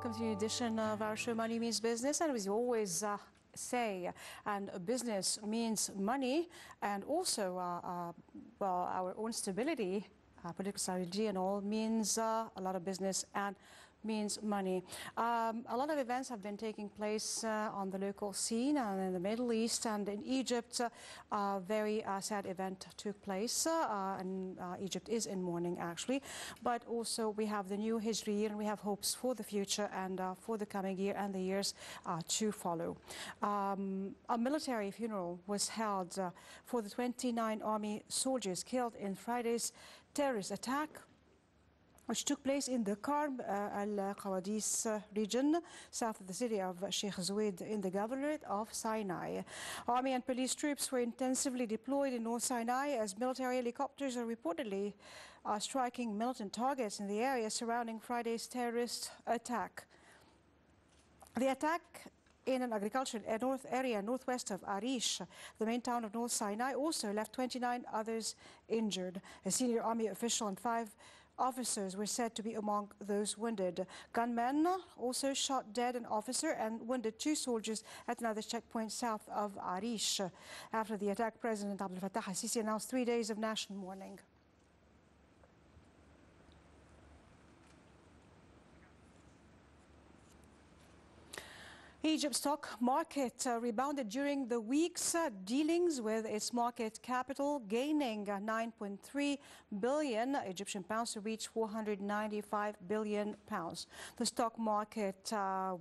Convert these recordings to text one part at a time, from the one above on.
welcome to the edition of our show Money Means Business. And as we always say, and business means money, and also well, our own stability, political stability and all means a lot of business and means money. A lot of events have been taking place on the local scene and in the Middle East and in Egypt. A very sad event took place and Egypt is in mourning actually, but also we have the new Hijri year and we have hopes for the future and for the coming year and the years to follow. A military funeral was held for the 29 army soldiers killed in Friday's terrorist attack, which took place in the Karb al-Qawadis region, south of the city of Sheikh Zayed in the governorate of Sinai. Army and police troops were intensively deployed in North Sinai as military helicopters are reportedly striking militant targets in the area surrounding Friday's terrorist attack. The attack in an agricultural area northwest of Arish, the main town of North Sinai, also left 29 others injured. A senior army official and 5 officers were said to be among those wounded. Gunmen also shot dead an officer and wounded 2 soldiers at another checkpoint south of Arish. After the attack, President Abdel Fattah al-Sisi announced 3 days of national mourning. Egypt's stock market rebounded during the week's dealings, with its market capital gaining 9.3 billion Egyptian pounds to reach 495 billion pounds. The stock market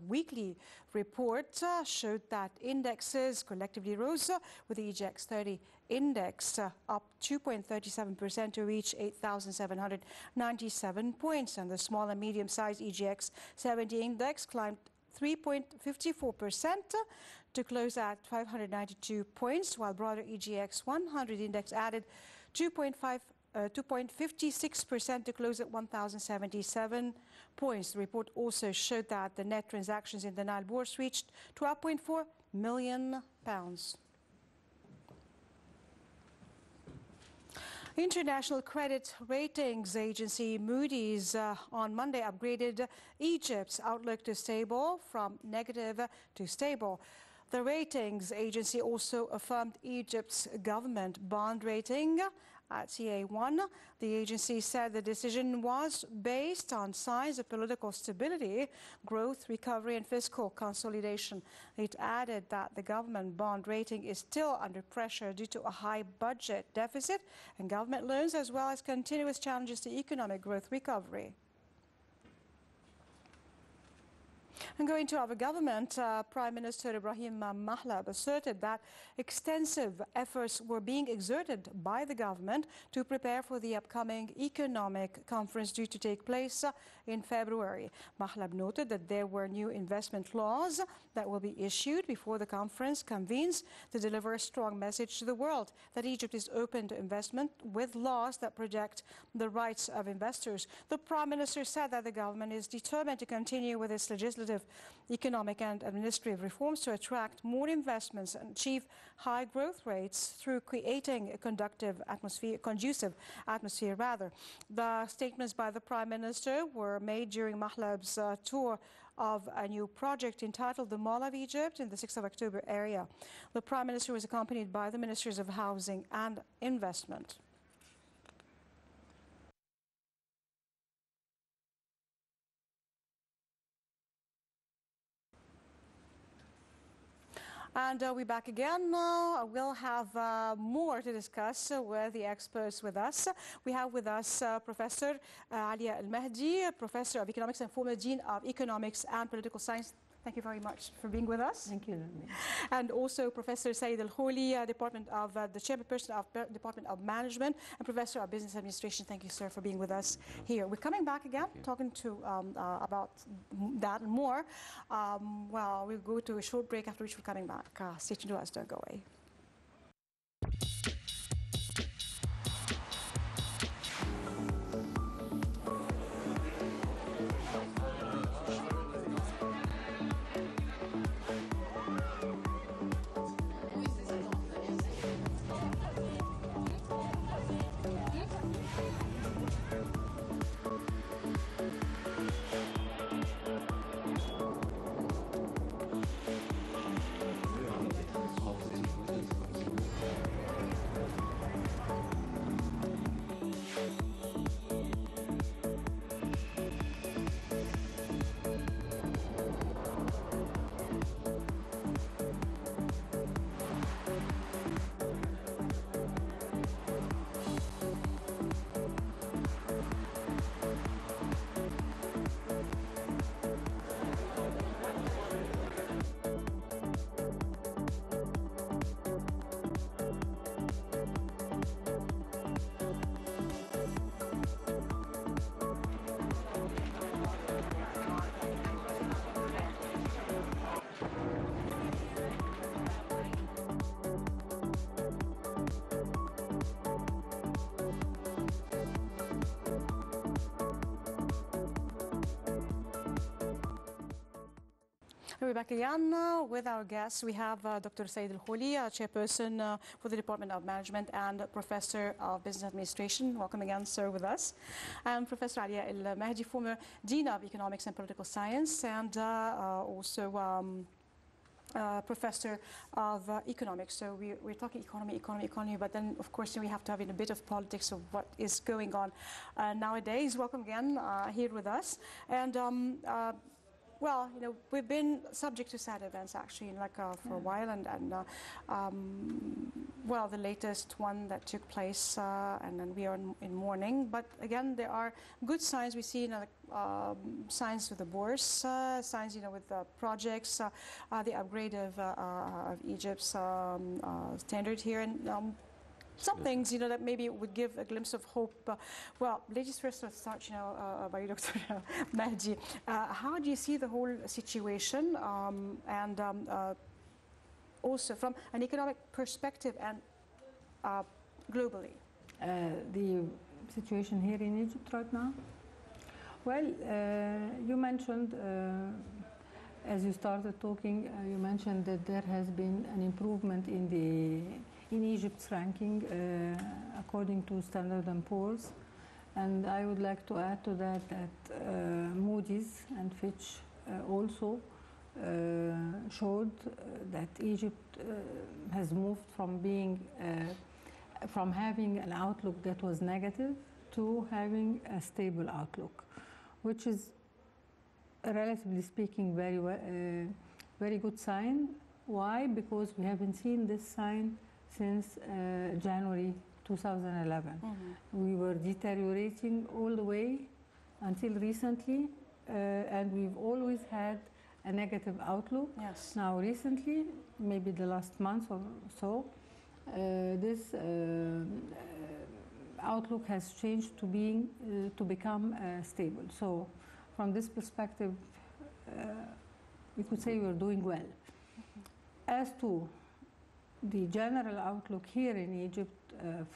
weekly report showed that indexes collectively rose, with the EGX 30 index up 2.37% to reach 8,797 points, and the small and medium-sized EGX 70 index climbed 3.54% to close at 592 points, while broader EGX 100 index added 2.56% to close at 1,077 points. The report also showed that the net transactions in the Nile bourse reached 12.4 million pounds. International credit ratings agency Moody's on Monday upgraded Egypt's outlook to stable from negative to stable. The ratings agency also affirmed Egypt's government bond rating at CA1. The agency said the decision was based on signs of political stability, growth, recovery and fiscal consolidation. It added that the government bond rating is still under pressure due to a high budget deficit and government loans, as well as continuous challenges to economic growth recovery. And going to our government, Prime Minister Ibrahim Mahlab asserted that extensive efforts were being exerted by the government to prepare for the upcoming economic conference due to take place in February. Mahlab noted that there were new investment laws that will be issued before the conference convenes to deliver a strong message to the world that Egypt is open to investment, with laws that protect the rights of investors. The Prime Minister said that the government is determined to continue with its legislative, economic and administrative reforms to attract more investments and achieve high growth rates through creating a conducive atmosphere. The statements by the Prime Minister were made during Mahlab's tour of a new project entitled the Mall of Egypt in the 6th of October area. The Prime Minister was accompanied by the Ministers of Housing and Investment. And we're back again. We'll have more to discuss with the experts with us. We have with us Professor Alia Al-Mahdi, Professor of Economics and former Dean of Economics and Political Science. Thank you very much for being with us. Thank you. And also Professor Saeed Elkhouly, the Chairperson of Department of Management and Professor of Business Administration. Thank you, sir, for being with us here. We're coming back again, talking to about that and more. Well, we'll go to a short break, after which we're coming back. Stay tuned to us, don't go away. We're back again with our guests. We have Dr. Said Elkhouly, chairperson for the Department of Management and professor of business administration. Welcome again, sir, with us. And Professor Alia El Mahdi, former dean of economics and political science, and also professor of economics. So we're talking economy, but then of course we have to have in a bit of politics of what is going on nowadays. Welcome again here with us. And well, you know, we've been subject to sad events actually, like for a while, and well, the latest one that took place, and then we are in mourning. But again, there are good signs. We see, you know, signs with the bourse, signs, you know, with the projects, the upgrade of Egypt's standard here, and some things, you know, that maybe would give a glimpse of hope. Well, ladies first, let's start, you know, by Dr. Mahdi. How do you see the whole situation, and also from an economic perspective and globally? The situation here in Egypt right now? Well, you mentioned, as you started talking, you mentioned that there has been an improvement in Egypt's ranking according to Standard & Poor's, and I would like to add to that Moody's and Fitch also showed that Egypt has moved from being from having an outlook that was negative to having a stable outlook, which is relatively speaking very good sign. Why? Because we haven't seen this sign since January 2011. Mm-hmm. We were deteriorating all the way until recently, and we've always had a negative outlook. Yes. Now recently, maybe the last month or so, this outlook has changed to become stable. So from this perspective, we could say we're doing well. Mm-hmm. As to the general outlook here in Egypt,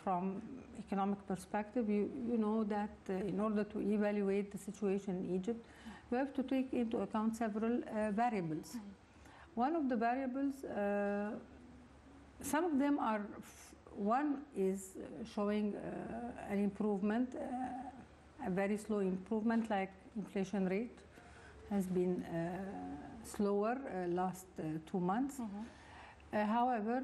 from economic perspective, you know that in order to evaluate the situation in Egypt, we have to take into account several variables. Mm-hmm. One of the variables, some of them are, one is showing an improvement, a very slow improvement, like inflation rate has been slower last 2 months. Mm-hmm. However,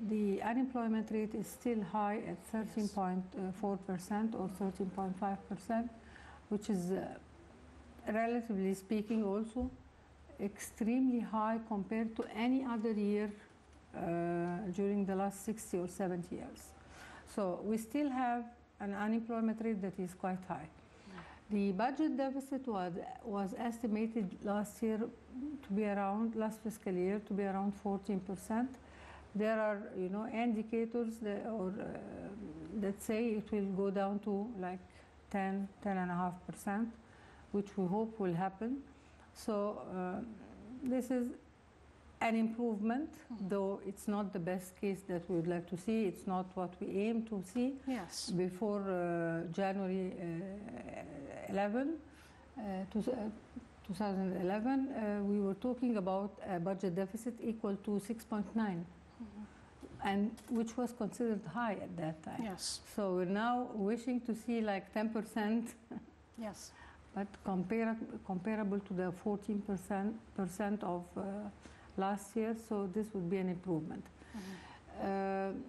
the unemployment rate is still high at 13.4% or 13.5%, which is, relatively speaking, also extremely high compared to any other year during the last 60 or 70 years. So we still have an unemployment rate that is quite high. The budget deficit was estimated last year to be around, last fiscal year, to be around 14%. There are, you know, indicators that say it will go down to like 10.5%, which we hope will happen. So this is an improvement, though it's not the best case that we would like to see. It's not what we aim to see. Yes. Before January 2011, we were talking about a budget deficit equal to 6.9, and which was considered high at that time. Yes. So we're now wishing to see like 10%. Yes. But comparable to the 14% of last year, so this would be an improvement. Mm-hmm.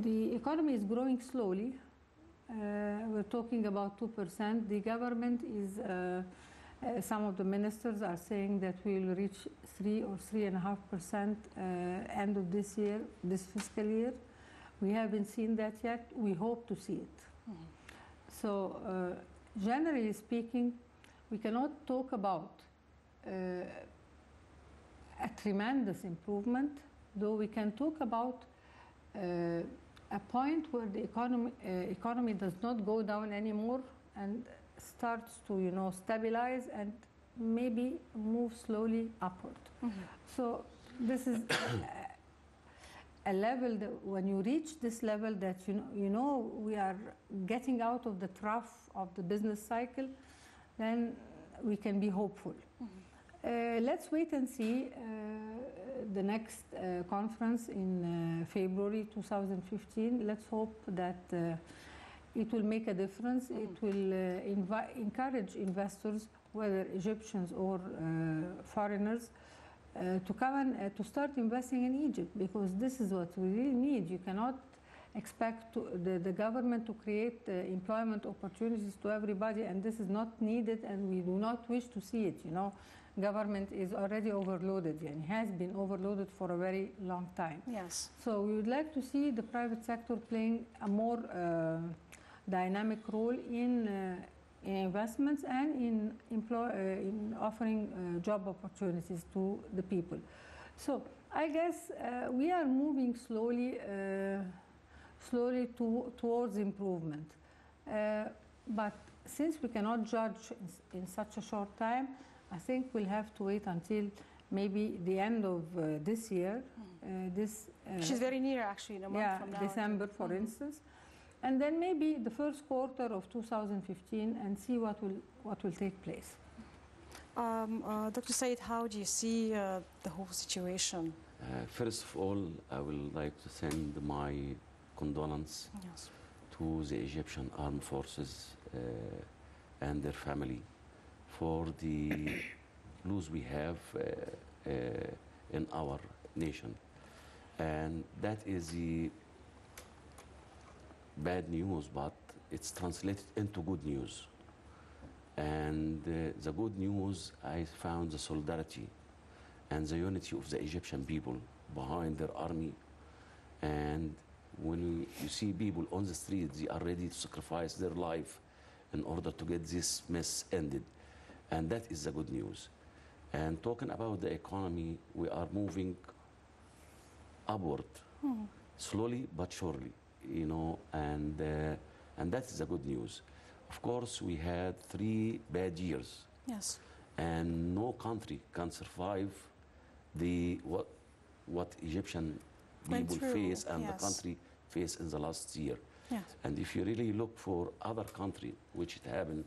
The economy is growing slowly. We're talking about 2%. The government is, some of the ministers are saying that we will reach 3 or 3.5% end of this year, this fiscal year. We haven't seen that yet. We hope to see it. Mm-hmm. So, generally speaking, we cannot talk about a tremendous improvement, though we can talk about a point where the economy does not go down anymore and starts to, you know, stabilize and maybe move slowly upward. Mm-hmm. So this is a level that when you reach this level that you know we are getting out of the trough of the business cycle, then we can be hopeful. Mm-hmm. Let's wait and see the next conference in February 2015. Let's hope that it will make a difference. It will encourage investors, whether Egyptians or foreigners, to come and to start investing in Egypt, because this is what we really need. You cannot expect the government to create employment opportunities to everybody, and this is not needed, and we do not wish to see it. You know, government is already overloaded and has been overloaded for a very long time. Yes. So we would like to see the private sector playing a more dynamic role in investments and in offering job opportunities to the people. So I guess we are moving slowly towards improvement. But since we cannot judge in such a short time, I think we'll have to wait until maybe the end of this year. She's very near, actually, in a month from now. December, for instance. And then maybe the first quarter of 2015 and see what will take place. Dr. Said, how do you see the whole situation? First of all, I would like to send my condolence to the Egyptian armed forces and their family for the loss we have in our nation. And that is the bad news, but it's translated into good news. And the good news, I found the solidarity and the unity of the Egyptian people behind their army. And when you see people on the street, they are ready to sacrifice their life in order to get this mess ended. And that is the good news. And talking about the economy, we are moving upward, slowly but surely, you know, and that is the good news. Of course, we had 3 bad years. Yes. And no country can survive what Egyptian people face and the country faced in the last year. Yes. And if you really look for other country which it happened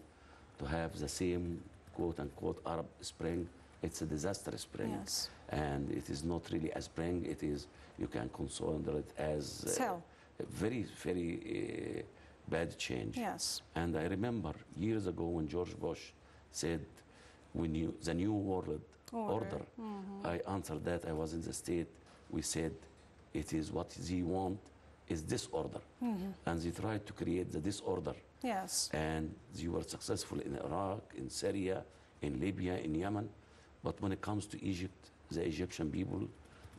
to have the same quote-unquote Arab Spring, it's a disaster spring. Yes. And it is not really a spring, it is, you can consider it as a very, very bad change. Yes. And I remember years ago when George Bush said, the new world order. I answered that. I was in the state. We said, it is what they want is disorder. And they tried to create the disorder. Yes. And they were successful in Iraq, in Syria, in Libya, in Yemen. But when it comes to Egypt, the Egyptian people,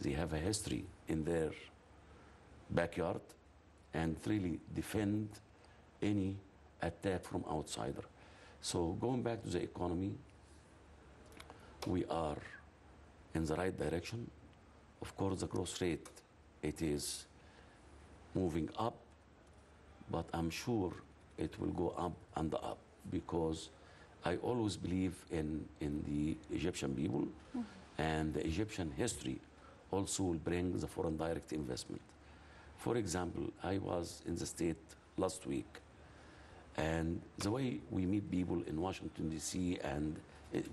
they have a history in their backyard and really defend any attack from outsider. So going back to the economy, we are in the right direction. Of course, the growth rate, it is moving up, but I'm sure it will go up and up, because I always believe in the Egyptian people, and the Egyptian history also will bring the foreign direct investment. For example, I was in the state last week, and the way we meet people in Washington, D.C., and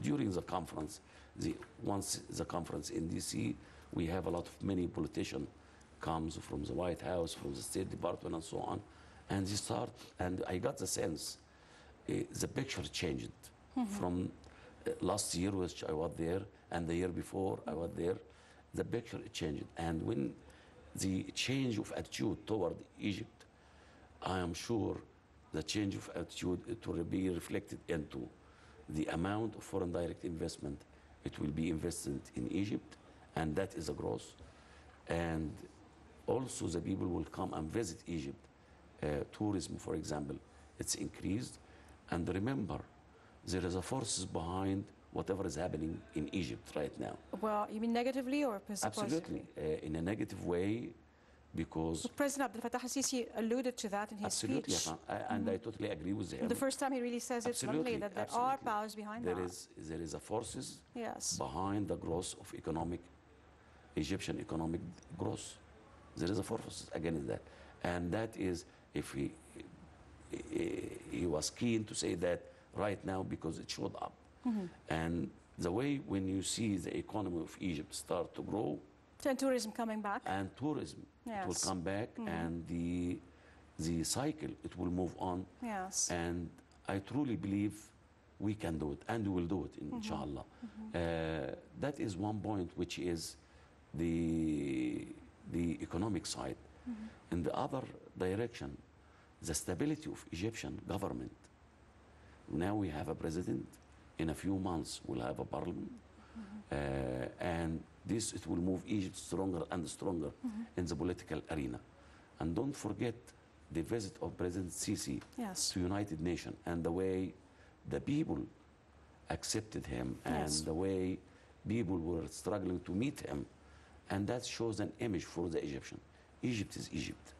during the conference, once the conference in D.C., we have a lot of many politicians comes from the White House, from the State Department, and so on, and they start, and I got the sense the picture changed from last year, which I was there, and the year before I was there, the picture changed. And when the change of attitude toward Egypt, I am sure the change of attitude, it will be reflected into the amount of foreign direct investment it will be invested in Egypt, and that is a growth. And also the people will come and visit Egypt. Tourism, for example, it's increased. And remember, there is a forces behind whatever is happening in Egypt right now. Well, you mean negatively or positively? Absolutely, in a negative way, because... Well, President Abdel Fattah al-Sisi alluded to that in his absolutely, speech. And I totally agree with him. The first time he really says it bluntly, that there are powers behind that. There is a forces yes. behind the growth of Egyptian economic growth. There is a force against that. And that is, if he was keen to say that right now because it showed up. And the way when you see the economy of Egypt start to grow, And tourism coming back. and tourism, it will Yes. come back, and the cycle, it will move on. Yes. And I truly believe we can do it, and we will do it, inshallah. That is one point, which is the economic side. In the other direction, the stability of Egyptian government. Now we have a president. In a few months, we'll have a parliament. And this, it will move Egypt stronger and stronger in the political arena. And don't forget the visit of President Sisi Yes. to United Nations, and the way the people accepted him, and Yes. the way people were struggling to meet him. And that shows an image for the Egyptian. Egypt is Egypt.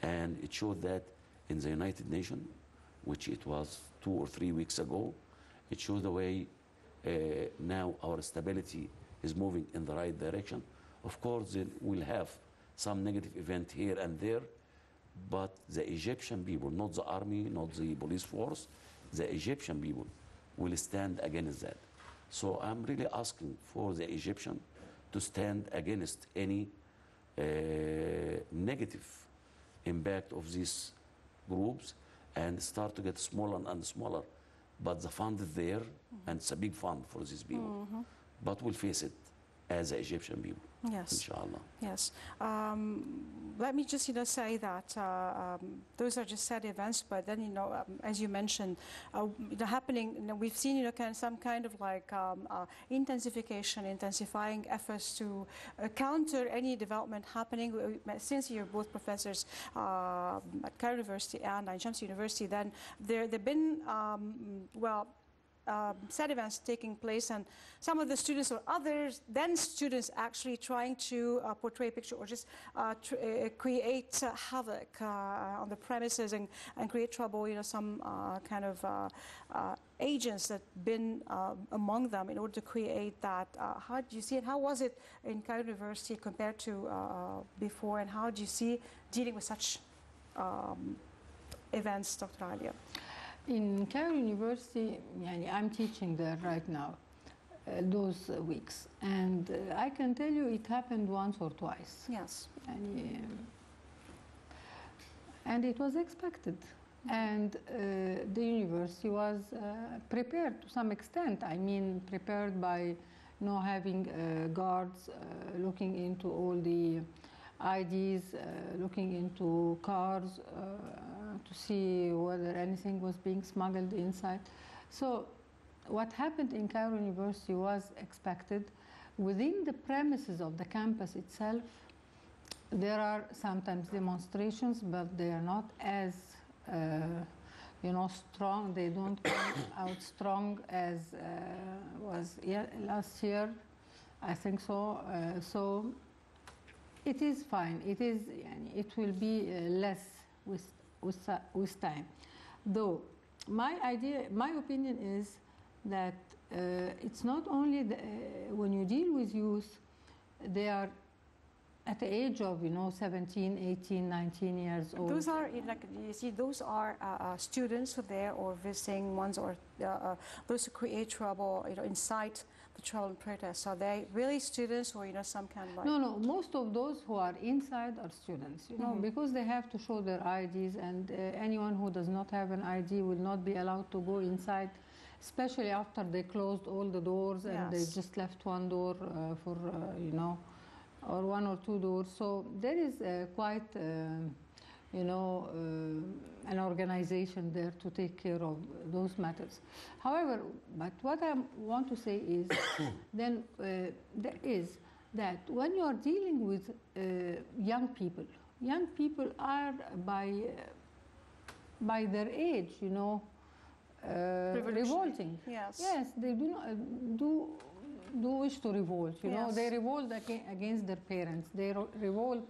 And it showed that in the United Nations, which it was 2 or 3 weeks ago, it shows the way now our stability is moving in the right direction. Of course, we'll have some negative event here and there, but the Egyptian people, not the army, not the police force, the Egyptian people will stand against that. So I'm really asking for the Egyptian to stand against any negative impact of these groups, and start to get smaller and smaller. But the fund is there, and it's a big fund for these people. But we'll face it as the Egyptian people, Yes. inshallah. Yes. Let me just, say that those are just sad events, but then, as you mentioned, happening, we've seen, some kind of like intensifying efforts to counter any development happening. Since you're both professors at Cairo University and Ain Shams University, then there've been, sad events taking place, and some of the students or others, then students actually trying to portray a picture or just create havoc on the premises and create trouble, some kind of agents that been among them in order to create that. How do you see it? How was it in Cairo University compared to before, and how do you see dealing with such events, Dr. Alia? In Cairo University, I'm teaching there right now, those weeks. And I can tell you it happened once or twice. Yes. And it was expected. And the university was prepared to some extent. I mean, prepared by having guards looking into all the IDs, looking into cars, to see whether anything was being smuggled inside. So what happened in Cairo University was expected. Within the premises of the campus itself, there are sometimes demonstrations, but they are not as strong. They don't come out strong as was last year, I think so. So it is fine. It will be less with time. Though my opinion is that it's not only when you deal with youth, they are at the age of 17, 18, 19 years old. Those are those are students who are there or visiting ones, or those who create trouble, incite the trouble and protest. Are they really students, or some kind of like? No. Most of those who are inside are students. Because they have to show their IDs, and anyone who does not have an ID will not be allowed to go inside, especially after they closed all the doors and they just left one door for or one or two doors. So there is quite an organization there to take care of those matters. However, but what I want to say is then there is that when you are dealing with young people are by their age, revolting. Yes. Yes, they do not do wish to revolt. They revolt against their parents. They revolt,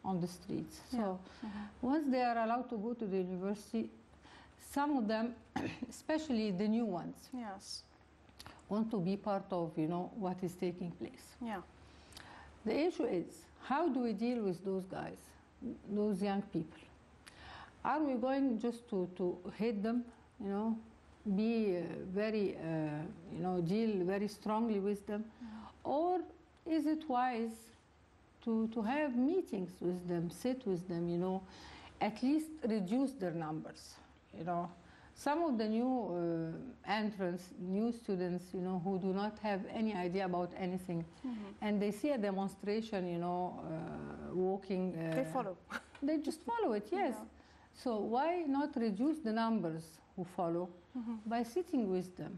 on the streets. So once they are allowed to go to the university, some of them, especially the new ones, want to be part of, what is taking place. Yeah. The issue is, how do we deal with those guys, those young people? Are we going just to hate them, be very, deal very strongly with them? Or is it wise to have meetings with them, sit with them, at least reduce their numbers, Some of the new entrants, new students, who do not have any idea about anything, and they see a demonstration, walking. They follow. They just follow it, yes. Yeah. So why not reduce the numbers who follow by sitting with them,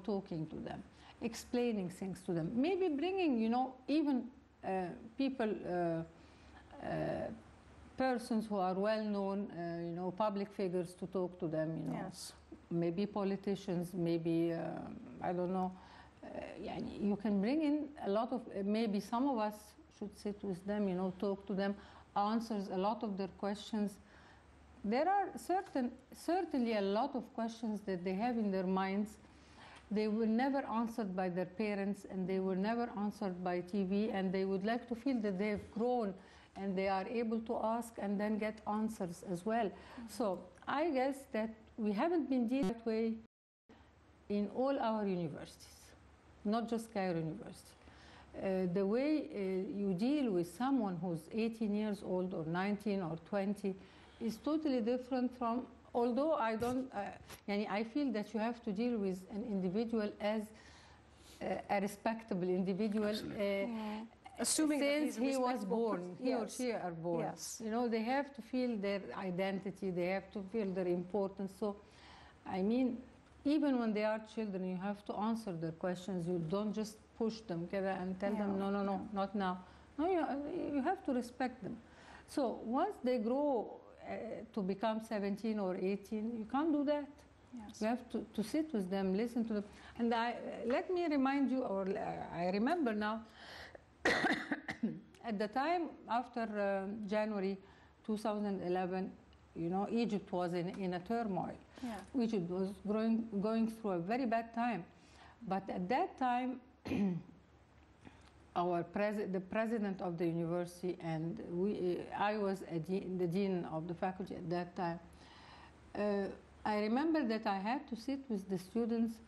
talking to them, explaining things to them, maybe bringing, even people, persons who are well known, public figures to talk to them, Yes. maybe politicians, maybe, I don't know, you can bring in a lot of, maybe some of us should sit with them, talk to them, answers a lot of their questions. There are certainly a lot of questions that they have in their minds. They were never answered by their parents, and they were never answered by TV, and they would like to feel that they've grown and they are able to ask and then get answers as well. So I guess that we haven't been dealing that way in all our universities, not just Cairo University. The way you deal with someone who's 18 years old or 19 or 20 is totally different from, although I don't, I feel that you have to deal with an individual as a respectable individual. Assuming since he was born, he or yes. she are born. Yes. They have to feel their identity, they have to feel their importance. So, even when they are children, you have to answer their questions. You don't just push them and tell them, no, not now. No, you have to respect them. So once they grow to become 17 or 18, you can't do that. Yes. You have to sit with them, listen to them. And let me remind you, or I remember now, at the time after January 2011, Egypt was in a turmoil. Yeah. Egypt was going through a very bad time. But at that time, the president of the university and I was the dean of the faculty at that time. I remember that I had to sit with the students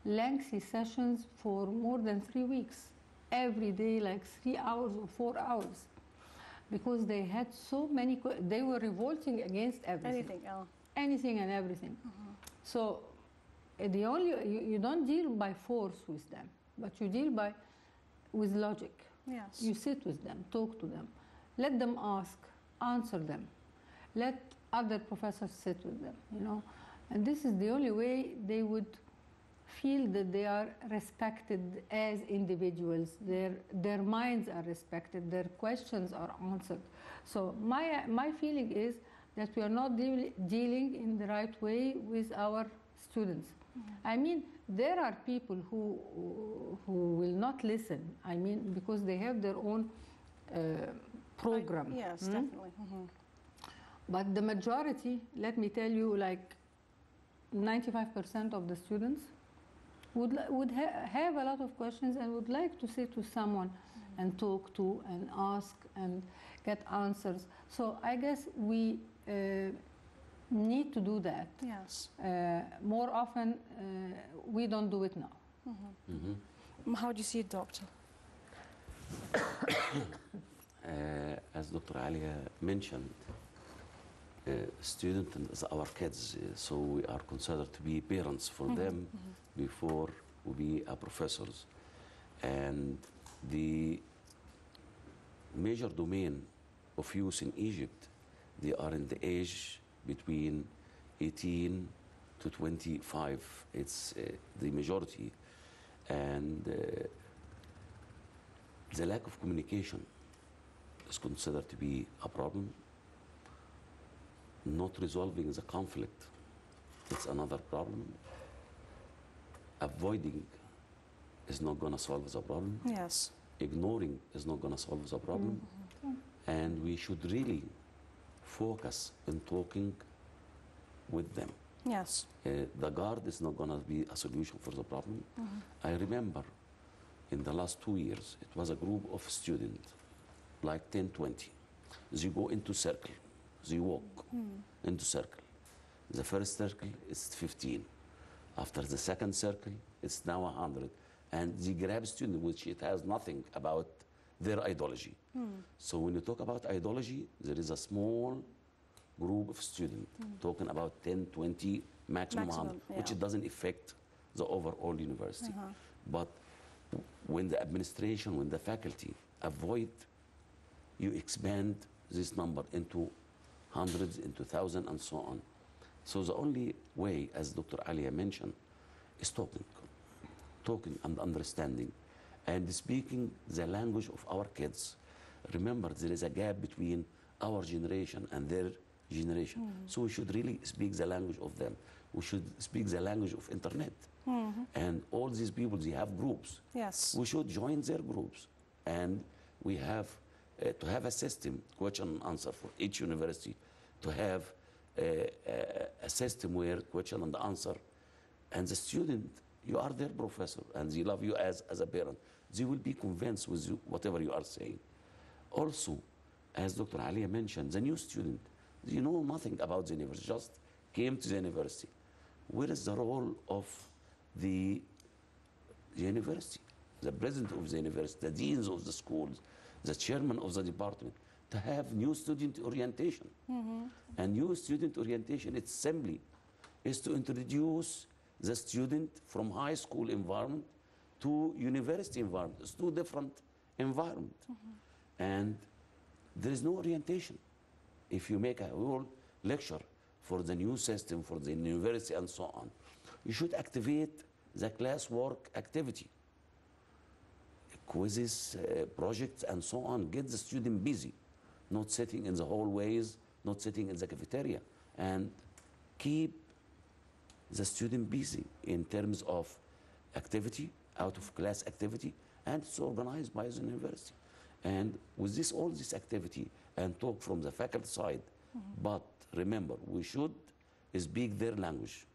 lengthy sessions for more than 3 weeks. Every day, like 3 hours or 4 hours, because they had so many. They were revolting against everything. Anything and everything. So you don't deal by force with them, but you deal with logic. Yes. You sit with them, talk to them, let them ask, answer them, let other professors sit with them. And this is the only way they would feel that they are respected as individuals. Their minds are respected. Their questions are answered. So my feeling is that we are not dealing in the right way with our students. There are people who will not listen. Because they have their own program. Yes, definitely. But the majority, let me tell you, like 95% of the students would have a lot of questions and would like to sit with someone and talk to and ask and get answers. So I guess we need to do that. Yes. More often, we don't do it now. How do you see it, Doctor? As Dr. Alia mentioned, students are our kids, so we are considered to be parents for them before we be professors. And the major domain of youth in Egypt, they are in the age between 18 to 25. It's the majority. And the lack of communication is considered to be a problem. Not resolving the conflict, it's another problem. Avoiding is not going to solve the problem. Yes. Ignoring is not going to solve the problem. And we should really focus on talking with them. Yes. The guard is not going to be a solution for the problem. I remember in the last 2 years, it was a group of students, like 10, 20. They go into circle. They walk into circle. The first circle is 15. After the second circle, it's now 100. And they grab students, which it has nothing about their ideology. So when you talk about ideology, there is a small group of students talking about 10, 20, maximum 100, which it doesn't affect the overall university. But when the administration, when the faculty avoid, you expand this number into hundreds, into thousands, and so on. So the only way, as Dr. Alia mentioned, is talking and understanding, and speaking the language of our kids. Remember, there is a gap between our generation and their generation. So we should really speak the language of them. We should speak the language of internet. And all these people, they have groups. Yes. We should join their groups. And we have to have a system, question and answer for each university, to have a system where question and answer, and the student, you are their professor, and they love you as a parent. They will be convinced with you, whatever you are saying. Also, as Dr. Alia mentioned, the new student, they know nothing about the university, just came to the university. Where is the role of the university, the president of the university, the deans of the schools, the chairman of the department, to have new student orientation? And new student orientation, it's simply is to introduce the student from high school environment to university environment. It's two different environment. And there is no orientation. If you make a whole lecture for the new system, for the university and so on, you should activate the classwork activity, quizzes, projects, and so on. Get the student busy, not sitting in the hallways, not sitting in the cafeteria, and keep the student busy in terms of activity, out of class activity, and it's organized by the university. And with this, all this activity and talk from the faculty side, but remember, we should speak their language,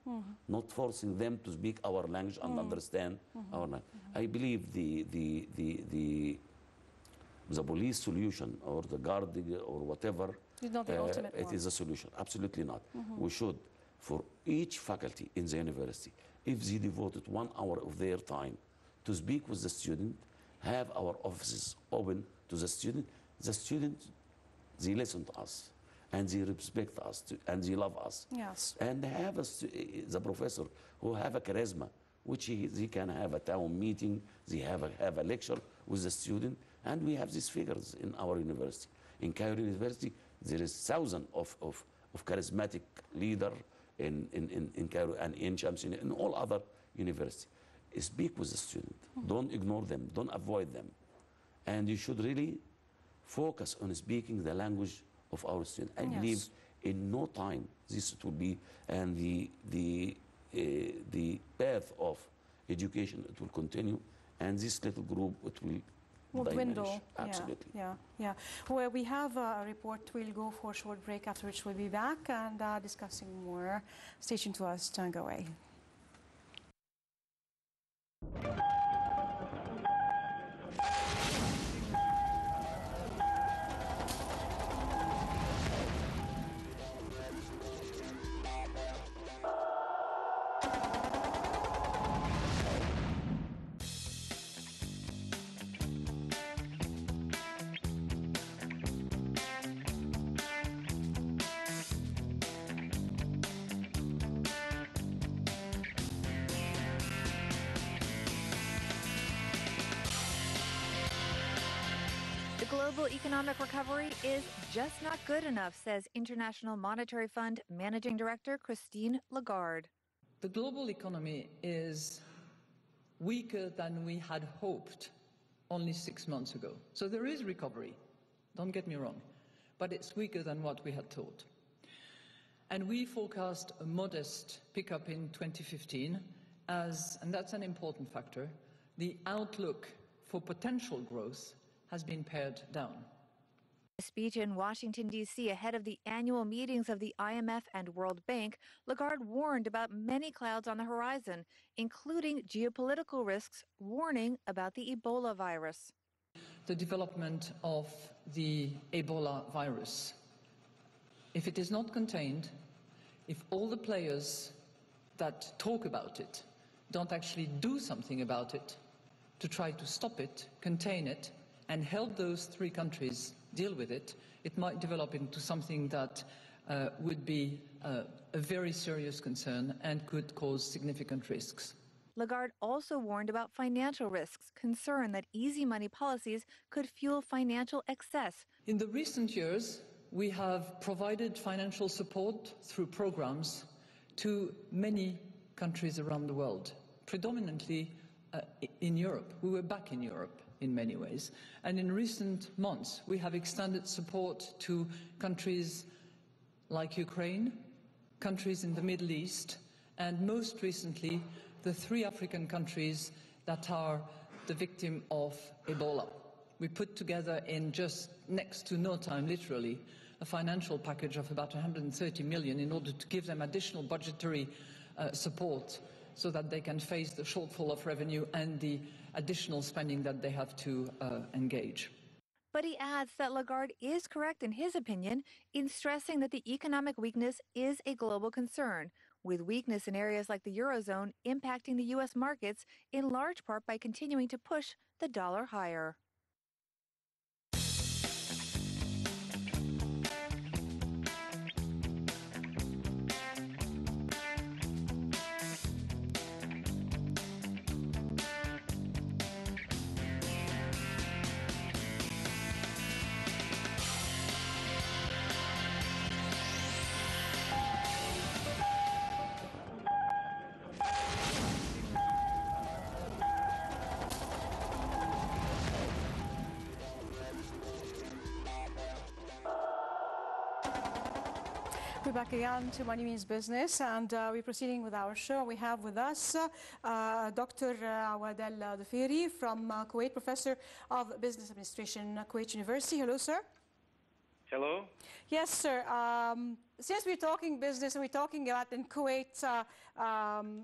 not forcing them to speak our language and understand our language. I believe the police solution or the guard or whatever, It's not the ultimate it one. is a solution. Absolutely not. We should, for each faculty in the university, if they devoted 1 hour of their time to speak with the student, have our offices open to the student, they listen to us, and they respect us, and they love us. Yes. And have the professor who have a charisma, which they can have a town meeting, they have a lecture with the student, and we have these figures in our university. In Cairo University, there is thousands of charismatic leader in Cairo and in Shamsin and all other universities. Speak with the student. Don't ignore them. Don't avoid them. And you should really focus on speaking the language of our students. I believe in no time this will be, and the path of education, it will continue, and this little group, it will dwindle. Absolutely. Yeah. Well, we have a report. We'll go for a short break, after which we'll be back and discussing more. Stay tuned to us. Don't go away. Global economic recovery is just not good enough, says International Monetary Fund Managing Director Christine Lagarde. The global economy is weaker than we had hoped only 6 months ago. So there is recovery, don't get me wrong, but it's weaker than what we had thought. And we forecast a modest pickup in 2015 and that's an important factor, the outlook for potential growth has been pared down. A speech in Washington, D.C. ahead of the annual meetings of the IMF and World Bank, Lagarde warned about many clouds on the horizon, including geopolitical risks, warning about the Ebola virus. The development of the Ebola virus, if it is not contained, if all the players that talk about it don't actually do something about it to try to stop it, contain it, and help those three countries deal with it, it might develop into something that would be a very serious concern and could cause significant risks. Lagarde also warned about financial risks, concerned that easy money policies could fuel financial excess. In the recent years, we have provided financial support through programs to many countries around the world, predominantly in Europe. We were back in Europe in many ways. And in recent months, we have extended support to countries like Ukraine, countries in the Middle East, and most recently, the 3 African countries that are the victim of Ebola. We put together in just next to no time, literally, a financial package of about 130 million in order to give them additional budgetary support so that they can face the shortfall of revenue and the additional spending that they have to engage. But he adds that Lagarde is correct in his opinion in stressing that the economic weakness is a global concern, with weakness in areas like the Eurozone impacting the U.S. markets in large part by continuing to push the dollar higher. We're back again to Money Means Business, and we're proceeding with our show. We have with us Dr. Awad Al-Dhafiri from Kuwait, Professor of Business Administration, Kuwait University. Hello, sir. Hello. Yes, sir. Since we're talking business and we're talking about in Kuwait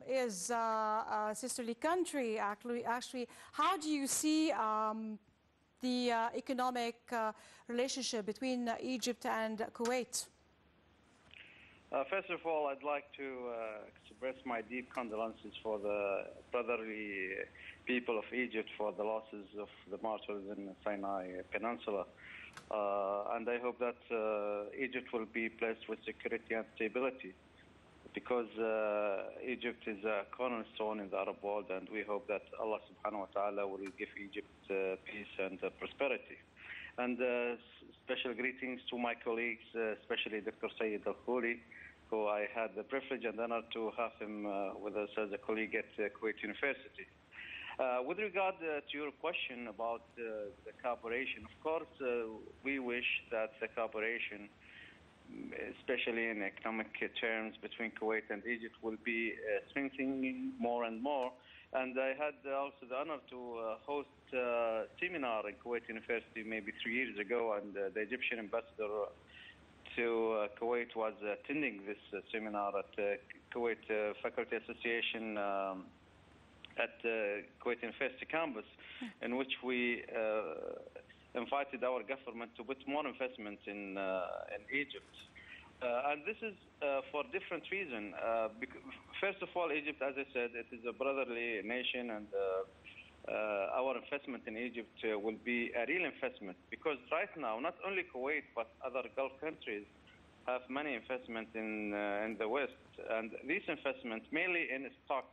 is a sisterly country, actually, how do you see the economic relationship between Egypt and Kuwait? First of all, I'd like to express my deep condolences for the brotherly people of Egypt for the losses of the martyrs in the Sinai Peninsula. And I hope that Egypt will be blessed with security and stability, because Egypt is a cornerstone in the Arab world, and we hope that Allah subhanahu wa ta'ala will give Egypt peace and prosperity. And special greetings to my colleagues, especially Dr. Sayyid Elkhouly, who I had the privilege and honor to have him with us as a colleague at Kuwait University. With regard to your question about the cooperation, of course, we wish that the cooperation, especially in economic terms between Kuwait and Egypt, will be strengthening more and more. And I had also the honor to host a seminar in Kuwait University maybe 3 years ago, and the Egyptian ambassador to Kuwait was attending this seminar at Kuwait Faculty Association at Kuwait University campus, in which we invited our government to put more investment in Egypt. And this is for different reasons. First of all, Egypt, as I said, it is a brotherly nation, and our investment in Egypt will be a real investment, because right now, not only Kuwait, but other Gulf countries have many investment in the West. And these investments mainly in stock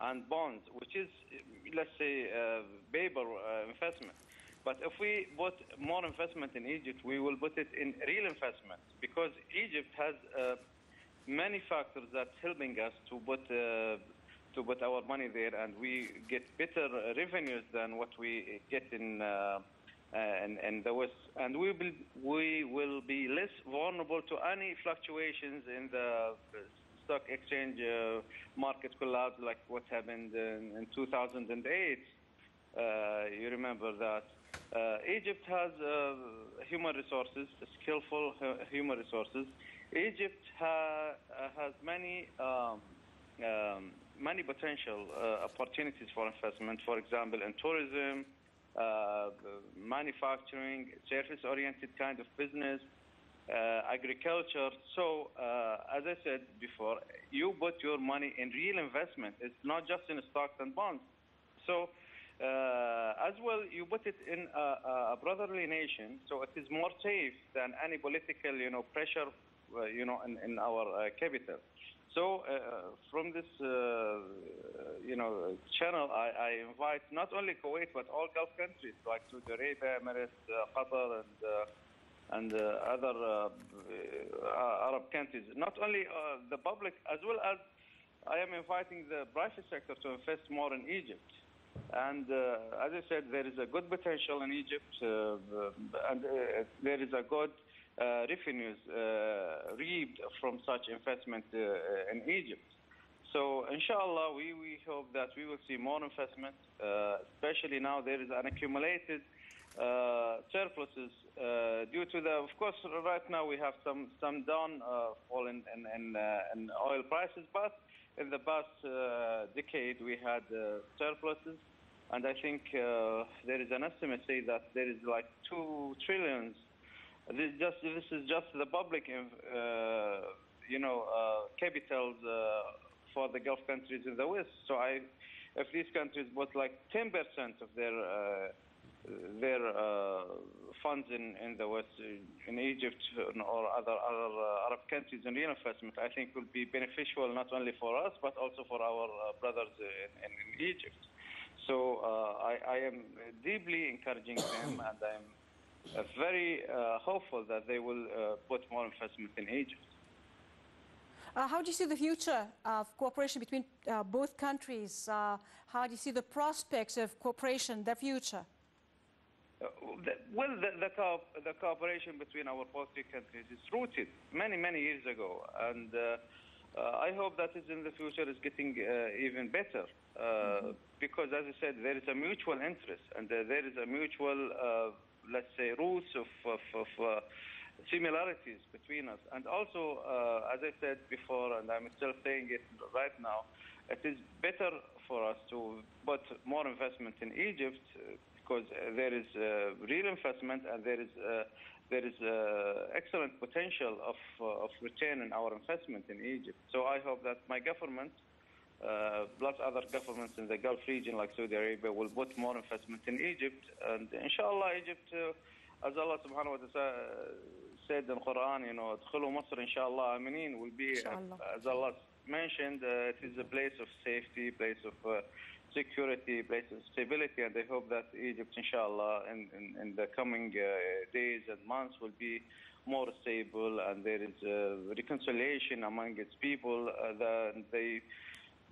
and bonds, which is, let's say, paper investment. But if we put more investment in Egypt, we will put it in real investment, because Egypt has many factors that's helping us to put our money there, and we get better revenues than what we get in the West, and we will be less vulnerable to any fluctuations in the stock exchange market collapse, like what happened in 2008. You remember that. Egypt has human resources, skillful human resources. Egypt has many potential opportunities for investment, for example, in tourism, manufacturing, service-oriented kind of business. agriculture. So, as I said before, you put your money in real investment. It's not just in stocks and bonds. So, as well, you put it in a brotherly nation, so it is more safe than any political, pressure, in our capital. So, from this, channel, I invite not only Kuwait but all Gulf countries like Saudi Arabia, Emirates, Qatar, and other Arab countries. Not only the public, as well as I am inviting the private sector to invest more in Egypt. And as I said, there is a good potential in Egypt, and there is a good revenues reaped from such investment in Egypt. So, inshallah, we hope that we will see more investment, especially now there is an accumulated surpluses due to of course, right now we have some downfall in oil prices, but in the past decade we had surpluses, and I think there is an estimate say that there is like 2 trillion. This is just the public, capitals for the Gulf countries in the West. So if these countries put like 10% of their funds in the West, in Egypt or other Arab countries in real investment, I think will be beneficial not only for us but also for our brothers in Egypt. So I am deeply encouraging them, and I am very hopeful that they will put more investment in Egypt. How do you see the future of cooperation between both countries? How do you see the prospects of cooperation, the future? The cooperation between our both three countries is rooted many years ago, and I hope that in the future is getting even better, because, as I said, there is a mutual interest, and there is a mutual, let's say, roots of similarities between us. And also, as I said before, and I'm still saying it right now, it is better for us to put more investment in Egypt, because there is real investment, and there is excellent potential of return in our investment in Egypt. So I hope that my government, plus other governments in the Gulf region like Saudi Arabia, will put more investment in Egypt. And inshallah, Egypt, as Allah subhanahu wa ta'ala said in the Quran, "Adkhulu Masr inshallah aminin," will be, as Allah mentioned, it is a place of safety, place of security, place of stability, and I hope that Egypt, inshallah, in the coming days and months will be more stable, and there is reconciliation among its people, that they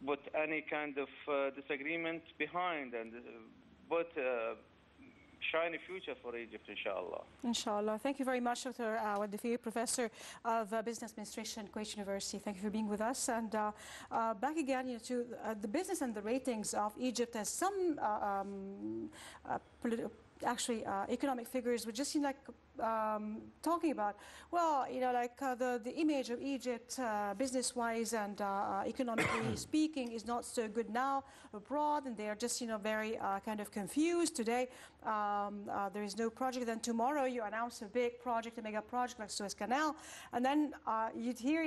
put any kind of disagreement behind, and put shiny future for Egypt, inshallah. Inshallah. Thank you very much, Dr. Wadifir, Professor of Business Administration, Kuwait University. Thank you for being with us. And back again to the business and the ratings of Egypt, as some economic figures would just seem like talking about, well, the image of Egypt business-wise and economically speaking is not so good now abroad, and they are just, very kind of confused. Today, there is no project. Then tomorrow you announce a big project, a mega project like Suez Canal, and then you'd hear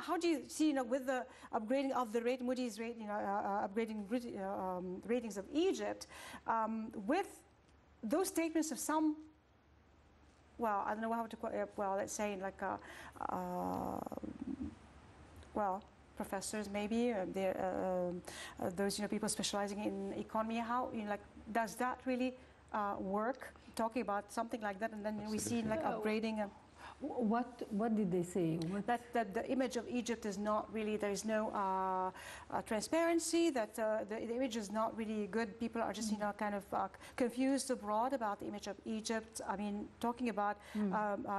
how do you see, with the upgrading of the Moody's rating, upgrading ratings of Egypt, with those statements of some, well, I don't know how to call it, well, let's say professors maybe, those people specializing in economy. How does that really work? Talking about something like that, and then we see upgrading. What did they say? That the image of Egypt is not really, there is no transparency, that the image is not really good. People are just, kind of confused abroad about the image of Egypt. I mean, talking about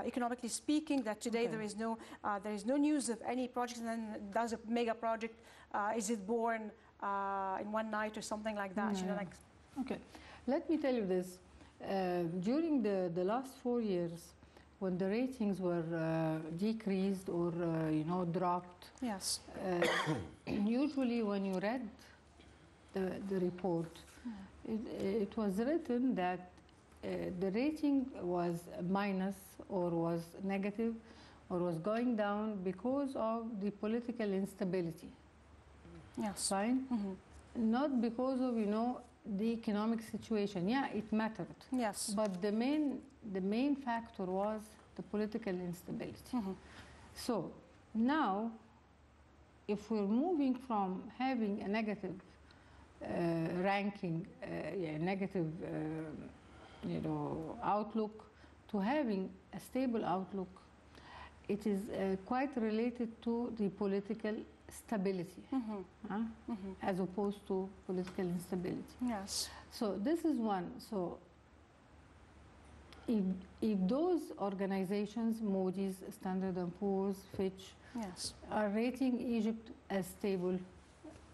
economically speaking, that today there is no news of any project, and then does a mega project, is it born in one night or something like that? Okay, let me tell you this. During the last 4 years, when the ratings were decreased or dropped, yes, usually when you read the report, it was written that the rating was minus or was negative or was going down because of the political instability. Yes. Fine? Not because of, the economic situation. Yeah, it mattered. Yes. But the main factor was the political instability. So now, if we're moving from having a negative ranking, negative outlook, to having a stable outlook, it is quite related to the political stability, as opposed to political instability. Yes. So this is one. So if those organizations, Moody's, Standard & Poor's, Fitch, Yes. are rating Egypt as stable,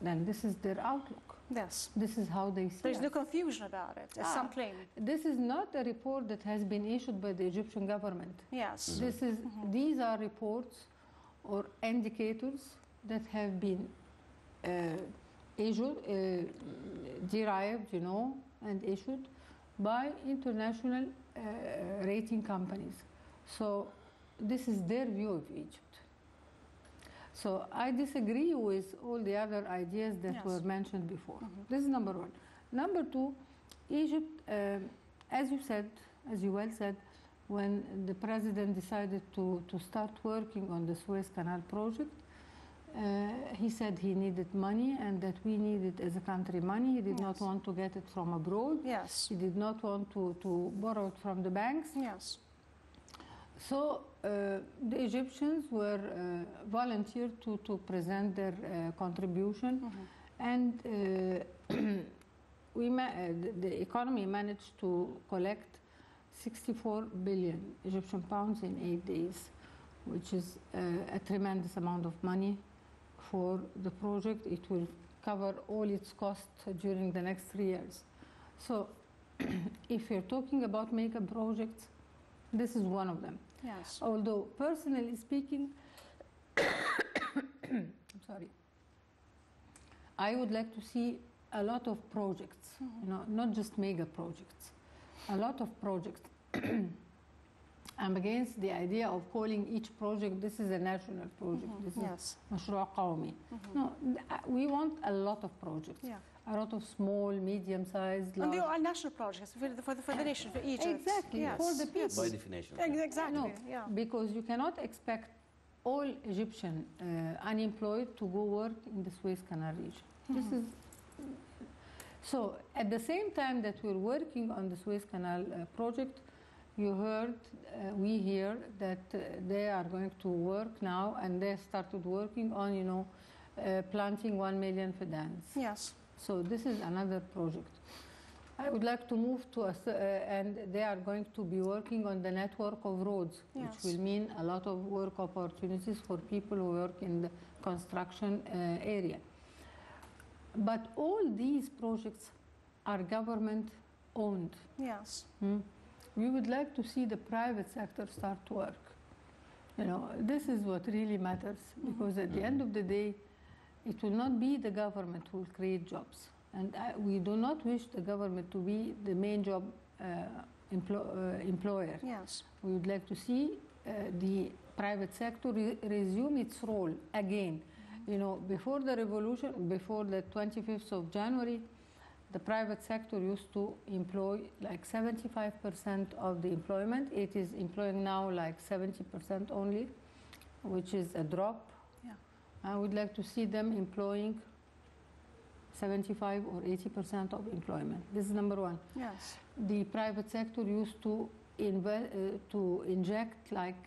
then this is their outlook. Yes. This is how they see There's no us. confusion about it. It's some claim. This is not a report that has been issued by the Egyptian government. Yes. These are reports or indicators that have been issued, derived, and issued by international rating companies. So this is their view of Egypt. So I disagree with all the other ideas that were mentioned before. This is number one. Number two, Egypt, as you well said, when the president decided to start working on the Suez Canal project, he said he needed money and that we needed as a country money. He did not want to get it from abroad. Yes. He did not want to borrow it from the banks. Yes. So the Egyptians were volunteered to present their contribution, and the economy managed to collect 64 billion Egyptian pounds in 8 days, which is a tremendous amount of money for the project. It will cover all its costs during the next 3 years. So if you're talking about mega projects, this is one of them. Yes. Although, personally speaking, I'm sorry, I would like to see a lot of projects, not just mega projects, a lot of projects. I'm against the idea of calling each project, this is a national project, this is مشروع قومي. No, we want a lot of projects. A lot of small, medium-sized, large. And they are national projects for the nation, for Egypt. Exactly, for the people. By definition. Exactly. No, because you cannot expect all Egyptian unemployed to go work in the Suez Canal region. This is so. At the same time that we're working on the Suez Canal project, we hear that they are going to work now, and they started working on, planting 1 million fidans. Yes. So this is another project. I would like to move to and they are going to be working on the network of roads, which will mean a lot of work opportunities for people who work in the construction area. But all these projects are government owned. Yes. We would like to see the private sector start to work. This is what really matters, because at the end of the day, it will not be the government who will create jobs. And we do not wish the government to be the main job employer. Yes. We would like to see the private sector resume its role again. Before the revolution, before the 25th of January, the private sector used to employ like 75% of the employment. It is employing now like 70% only, which is a drop. I would like to see them employing 75 or 80% of employment. This is number one. Yes. The private sector used to inject like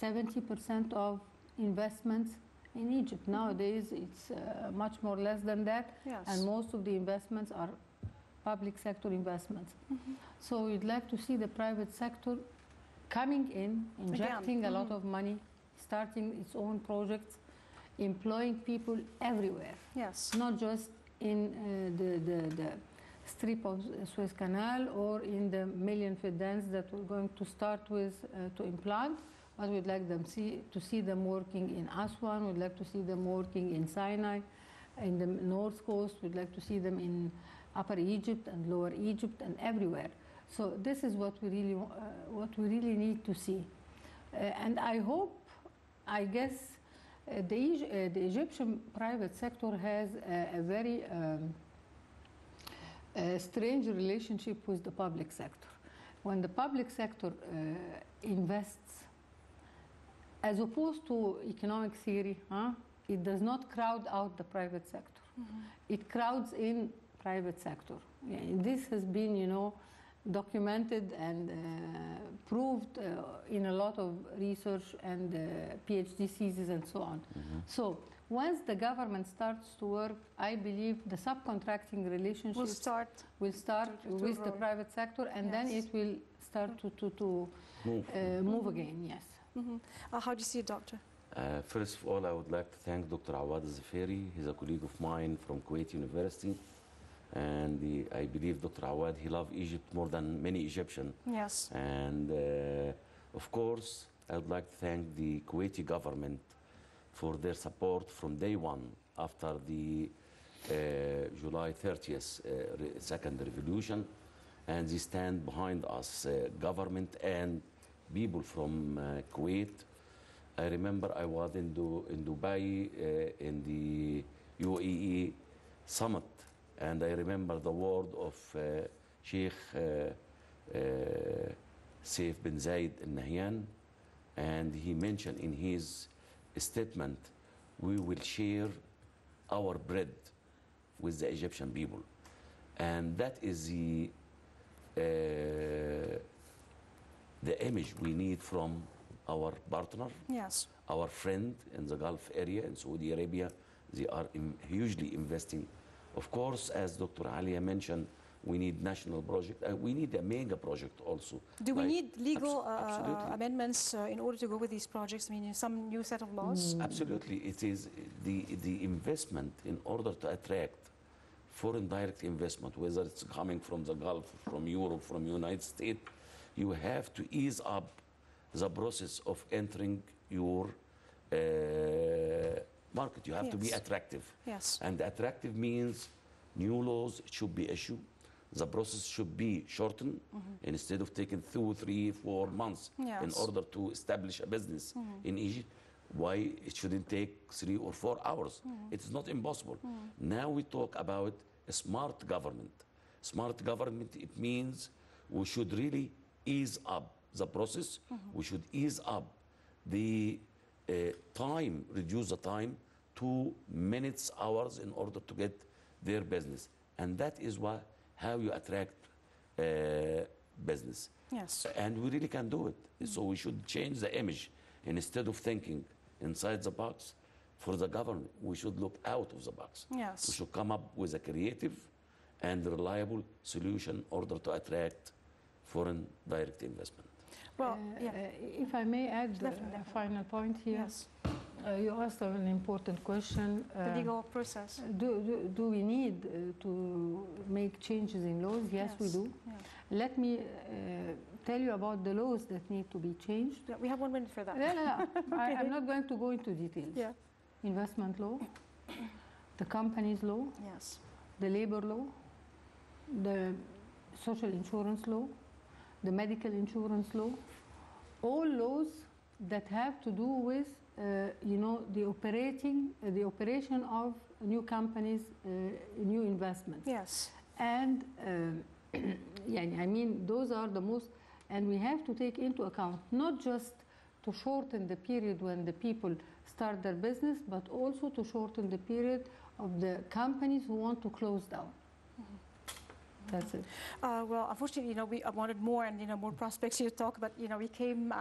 70% of investments in Egypt. Nowadays, it's much more less than that, and most of the investments are public sector investments. So we'd like to see the private sector coming in, injecting a lot of money, starting its own projects, employing people everywhere. Yes. Not just in the strip of Suez Canal or in the million fidans that we're going to start with to implant, but we'd like to see them working in Aswan. We'd like to see them working in Sinai, in the north coast. We'd like to see them in Upper Egypt and Lower Egypt and everywhere. So this is what we really need to see. And I hope, I guess, the Egyptian private sector has a very strange relationship with the public sector. When the public sector invests, as opposed to economic theory, it does not crowd out the private sector. It crowds in private sector. Yeah, this has been, documented and proved in a lot of research and PhD theses and so on. So once the government starts to work, I believe the subcontracting relationship will start with the private sector, and then it will start to move again. Yes. How do you see it, Doctor? First of all, I would like to thank Dr. Awad Zaferi. He's a colleague of mine from Kuwait University. And I believe Dr. Awad, he loves Egypt more than many Egyptians. Yes. And of course, I would like to thank the Kuwaiti government for their support from day one after the July 30th second revolution. And they stand behind us, government and people from Kuwait. I remember I was in Dubai in the UAE summit. And I remember the word of Sheikh Saif bin Zayed Al Nahyan, and he mentioned in his statement, we will share our bread with the Egyptian people. And that is the image we need from our partner, yes, our friend in the Gulf area, in Saudi Arabia. They are hugely investing. Of course, as Dr. Alia mentioned, we need national project. We need a mega project also. Do we need legal amendments in order to go with these projects? I mean, some new set of laws? Absolutely. It is the investment in order to attract foreign direct investment, whether it's coming from the Gulf, from Europe, from United States, you have to ease up the process of entering your market. You have to be attractive. Yes. And attractive means new laws should be issued. The process should be shortened instead of taking 2, 3, 4 months in order to establish a business in Egypt. Why it shouldn't take 3 or 4 hours? It is not impossible. Now we talk about a smart government. Smart government, it means we should really ease up the process. We should ease up the time, reduce the time to minutes, hours in order to get their business. And that is how you attract business. Yes. And we really can do it. So we should change the image. Instead of thinking inside the box, for the government, we should look out of the box. Yes. We should come up with a creative and reliable solution in order to attract foreign direct investment. Well, if I may add a final point here. Yes. You asked an important question. The legal process. Do we need to make changes in laws? Yes, we do. Yes. Let me tell you about the laws that need to be changed. Yeah, we have 1 minute for that. I'm not going to go into details. Yeah. Investment law, the companies law, yes, the labor law, the social insurance law, the medical insurance law, all laws that have to do with the operation of new companies, new investments. Yes. And I mean, those are the most, and we have to take into account not just to shorten the period when the people start their business, but also to shorten the period of the companies who want to close down. That's it. Well, unfortunately, we wanted more and more prospects here to talk, but we came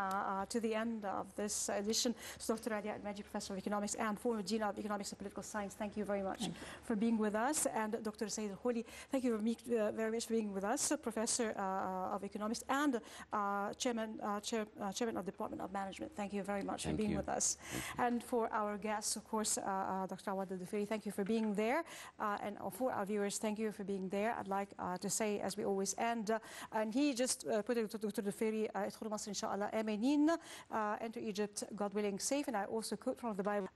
to the end of this edition. So Dr. Alia Al-Majdi, Professor of Economics and former Dean of Economics and Political Science, thank you very much for being with us. And Dr. Saeed Elkhouly, thank you very much for being with us, Professor of Economics and Chairman of the Department of Management. Thank you very much for being with us. And for our guests, of course, Dr. Awad Al-Dhafiri, thank you for being there. And for our viewers, thank you for being there. I'd like to say, as we always end, and he just put it to Dr. Dhafiri, ادخلوا مصر إن شاء الله آمنين, enter Egypt, God willing, safe. And I also quote from the Bible.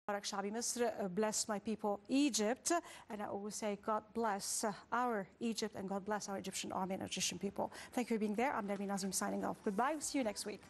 مبارك شعبي مصر, bless my people Egypt, and I always say God bless our Egypt and God bless our Egyptian army and Egyptian people. Thank you for being there. I'm Nermeen Nazim signing off. Goodbye. See you next week.